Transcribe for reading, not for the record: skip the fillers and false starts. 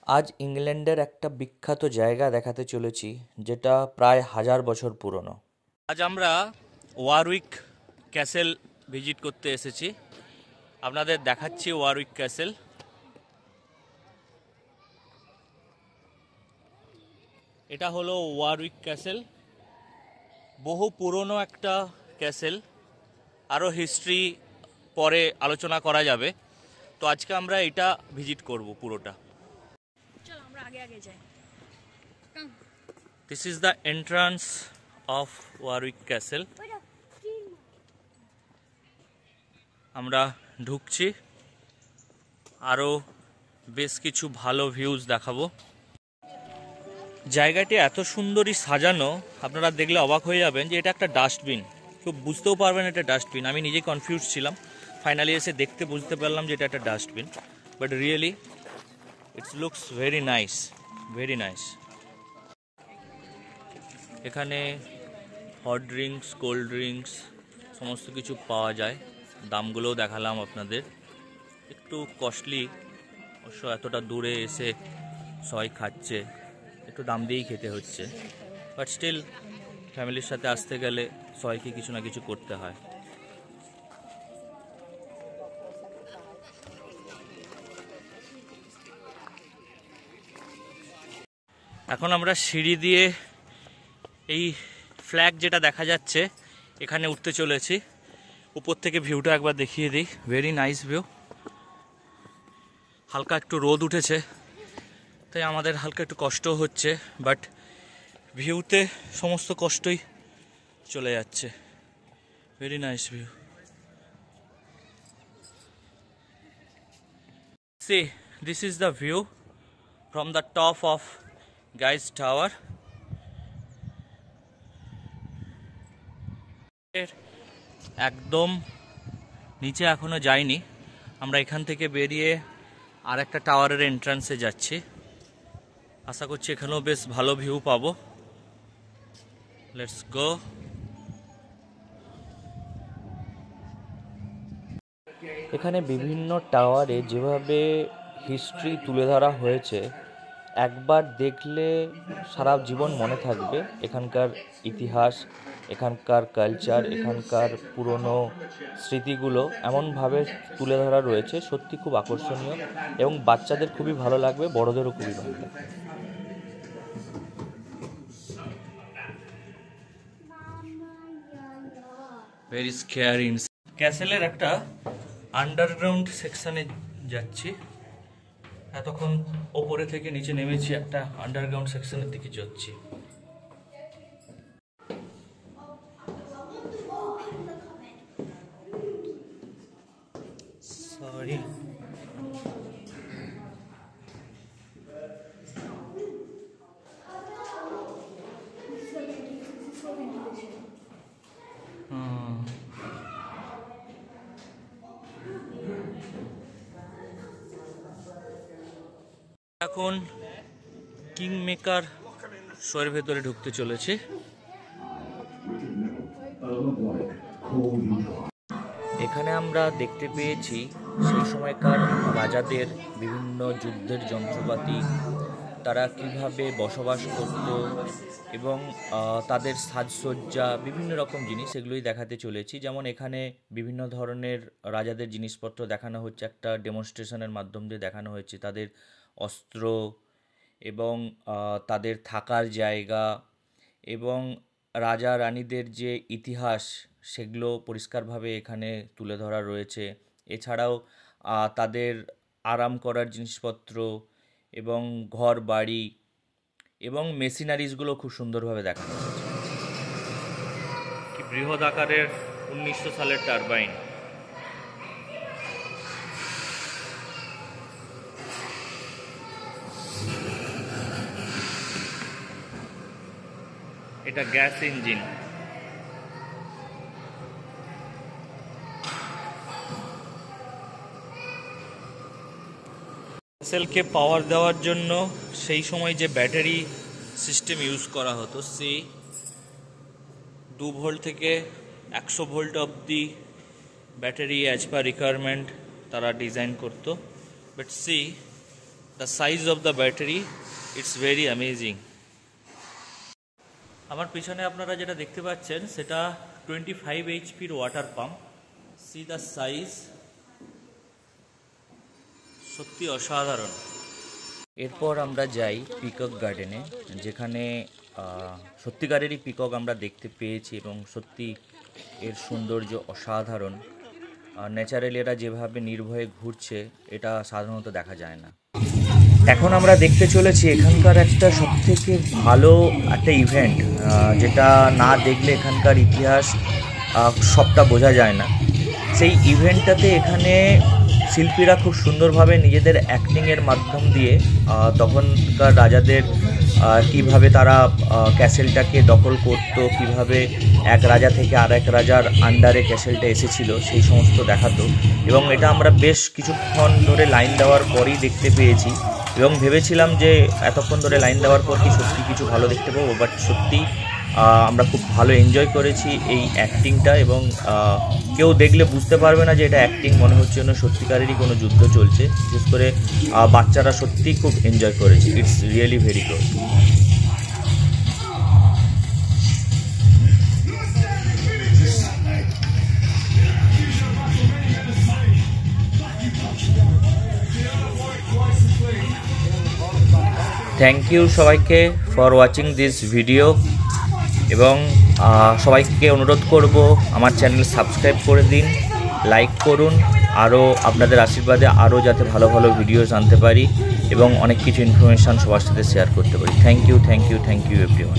আজ ইংল্যান্ডের একটা বিখ্যাত জায়গা দেখাতে চলেছি, যেটা প্রায় 1000 বছর পুরনো। আজ আমরা ওয়ারউইক ক্যাসেল ভিজিট করতে এসেছি। আপনাদের দেখাচ্ছি ওয়ারউইক ক্যাসেল। এটা হলো ওয়ারউইক ক্যাসেল, বহু পুরনো একটা ক্যাসেল। আরও হিস্ট্রি পরে আলোচনা করা যাবে। তো আজকে আমরা এটা ভিজিট করব পুরোটা। চল আমরা আগে আগে যাই। This is the entrance of Warwick Castle. আমরা ঢুকছি, আরও বেশ কিছু ভালো ভিউজ দেখাবো। জায়গাটি এত সুন্দরই সাজানো, আপনারা দেখলে অবাক হয়ে যাবেন যে এটা একটা ডাস্টবিন। কেউ বুঝতেও পারবেন এটা ডাস্টবিন। আমি নিজেই কনফিউজ ছিলাম, ফাইনালি এসে দেখতে বুঝতে পারলাম যে এটা একটা dustbin. But really it's looks very nice, very nice. এখানে হট ড্রিঙ্কস, কোল্ড ড্রিঙ্কস সমস্ত কিছু পাওয়া যায়। দামগুলোও দেখালাম আপনাদের। একটু কস্টলি অবশ্য, এতটা দূরে এসে সবাই খাচ্ছে, একটু দাম দিয়েই খেতে হচ্ছে। বাট স্টিল ফ্যামিলির সাথে আসতে গেলে সবাইকে কিছু না কিছু করতে হয়। এখন আমরা সিঁড়ি দিয়ে এই ফ্ল্যাগ যেটা দেখা যাচ্ছে এখানে উঠতে চলেছি। উপর থেকে ভিউটা একবার দেখিয়ে দিই। Very nice view. হালকা একটু রোদ উঠেছে, তাই আমাদের হালকা একটু কষ্টও হচ্ছে, বাট ভিউতে সমস্ত কষ্টই চলে যাচ্ছে। Very nice view. See, this is the view from the top of Guy's Tower. একদম নিচে এখনো যাইনি, আমরা এখান থেকে বেরিয়ে আর একটা টাওয়ারের এন্ট্রান্সে যাচ্ছি। আশা করছি এখানেও বেশ ভালো ভিউ পাবো। Let's go. এখানে বিভিন্ন টাওয়ারে যেভাবে হিস্ট্রি তুলে ধরা হয়েছে, একবার দেখলে সারা জীবন মনে থাকবে। এখানকার ইতিহাস, এখানকার কালচার, এখানকার পুরনো স্মৃতিগুলো এমনভাবে তুলে ধরা রয়েছে, সত্যি খুব আকর্ষণীয় এবং বাচ্চাদের খুবই ভালো লাগবে, বড়দেরও খুবই ভালো লাগবে। Very scary. ক্যাসেলের একটা আন্ডারগ্রাউন্ড সেকশনে যাচ্ছি। এতক্ষণ ওপরে থেকে নিচে নেমেছি, একটা আন্ডারগ্রাউন্ড সেকশনের দিকে যাচ্ছি। সরি। এখন কিং মেকার শোয়ের ভেতরে ঢুকতে চলেছে। এখানে আমরা দেখতে পেয়েছি সেই সময়কার রাজাদের বিভিন্ন যুদ্ধের যন্ত্রপাতি, তারা কিভাবে বসবাস করত এবং তাদের সাজসজ্জা, বিভিন্ন রকম জিনিস, এগুলোই দেখাতে চলেছি। যেমন এখানে বিভিন্ন ধরনের রাজাদের জিনিসপত্র দেখানো হচ্ছে, একটা ডেমনস্ট্রেশনের মাধ্যম দিয়ে দেখানো হয়েছে তাদের অস্ত্র এবং তাদের থাকার জায়গা এবং রাজা রানীদের যে ইতিহাস, সেগুলো পরিষ্কারভাবে এখানে তুলে ধরা রয়েছে। এছাড়াও তাদের আরাম করার জিনিসপত্র এবং ঘর বাড়ি এবং মেশিনারিজগুলো খুব সুন্দরভাবে দেখানো হয়েছে। কি বৃহৎ আকারের 1900 সালের টারবাইন। এটা গ্যাস ইঞ্জিন। ক্যাসেলকে পাওয়ার দেওয়ার জন্য সেই সময় যে ব্যাটারি সিস্টেম ইউজ করা হতো, সেই 2 ভোল্ট থেকে 100 ভোল্ট অবধি ব্যাটারি অ্যাজ পার রিকোয়ারমেন্ট তারা ডিজাইন করতো। But see, The size of the battery, it's very amazing. আমার পিছনে আপনারা যেটা দেখতে পাচ্ছেন সেটা 25 এইচপির water pump. See the size, সত্যি অসাধারণ। এরপর আমরা যাই পিকক গার্ডেনে, যেখানে সত্যিকারেরই পিকক আমরা দেখতে পেয়েছি এবং সত্যি এর সৌন্দর্য অসাধারণ। ন্যাচারালি এরা যেভাবে নির্ভয়ে ঘুরছে এটা সাধারণত দেখা যায় না। এখন আমরা দেখতে চলেছি এখানকার একটা সবথেকে ভালো একটা ইভেন্ট, যেটা না দেখলে এখানকার ইতিহাস সবটা বোঝা যায় না। সেই ইভেন্টটাতে এখানে শিল্পীরা খুব সুন্দরভাবে নিজেদের অ্যাক্টিংয়ের মাধ্যম দিয়ে তখনকার রাজাদের কিভাবে তারা ক্যাসেলটাকে দখল করতো, কিভাবে এক রাজা থেকে আর এক রাজার আন্ডারে ক্যাসেলটা এসেছিল সেই সমস্ত দেখাতো। এবং এটা আমরা বেশ কিছুক্ষণ ধরে লাইন দেওয়ার পরেই দেখতে পেয়েছি এবং ভেবেছিলাম যে এতক্ষণ ধরে লাইন দেওয়ার পর কি সত্যি কিছু ভালো দেখতে পাবো, বাট সত্যি আমরা খুব ভালো এনজয় করেছি এই অ্যাক্টিংটা। এবং কেউ দেখলে বুঝতে পারবে না যে এটা অ্যাক্টিং, মনে হচ্ছে যেন সত্যিকারেরই কোনো যুদ্ধ চলছে। বিশেষ করে বাচ্চারা সত্যিই খুব এনজয় করেছে। It's really very good. Thank you সবাইকে ফর ওয়াচিং দিস ভিডিও। এবং সবাইকে অনুরোধ করব আমার চ্যানেল সাবস্ক্রাইব করে দিন, লাইক করুন, আরও আপনাদের আশীর্বাদে আরও যাতে ভালো ভালো ভিডিওস আনতে পারি এবং অনেক কিছু ইনফরমেশান সবার সাথে শেয়ার করতে পারি। Thank you, thank you, thank you everyone.